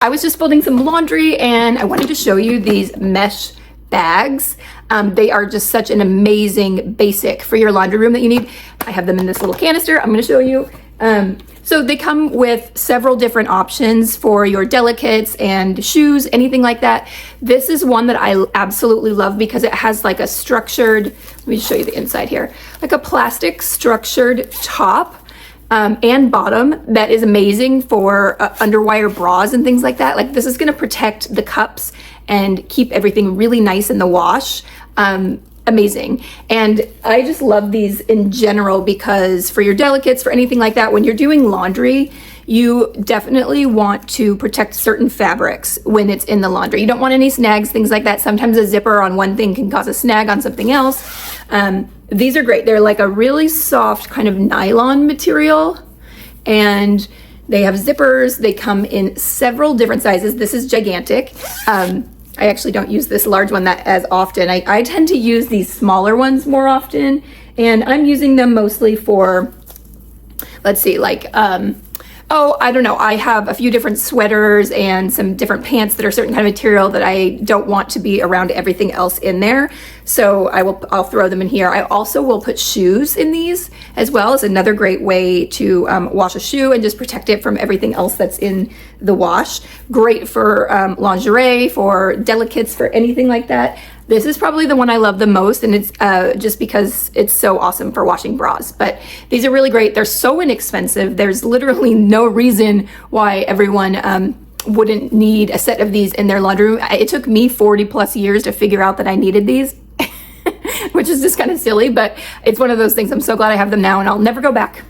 I was just folding some laundry and I wanted to show you these mesh bags. They are just such an amazing basic for your laundry room that you need. I have them in this little canister. I'm going to show you. So they come with several different options for your delicates and shoes, anything like that. This is one that I absolutely love because it has like a structured, let me show you the inside here, like a plastic structured top and bottom that is amazing for underwire bras and things like that. Like this is going to protect the cups and keep everything really nice in the wash. Amazing. And I just love these in general because for your delicates, for anything like that, when you're doing laundry, you definitely want to protect certain fabrics when it's in the laundry. You don't want any snags, things like that. Sometimes a zipper on one thing can cause a snag on something else. These are great. They're like a really soft kind of nylon material and they have zippers. They come in several different sizes. This is gigantic. I actually don't use this large one that as often. I tend to use these smaller ones more often, and I'm using them mostly for, let's see, like, oh, I don't know. I have a few different sweaters and some different pants that are certain kind of material that I don't want to be around everything else in there. So I'll throw them in here. I also will put shoes in these as well. It's another great way to wash a shoe and just protect it from everything else that's in the wash. Great for lingerie, for delicates, for anything like that. This is probably the one I love the most, and it's just because it's so awesome for washing bras. But these are really great. They're so inexpensive. There's literally no reason why everyone wouldn't need a set of these in their laundry room. It took me 40 plus years to figure out that I needed these, which is just kind of silly, but it's one of those things. I'm so glad I have them now, and I'll never go back.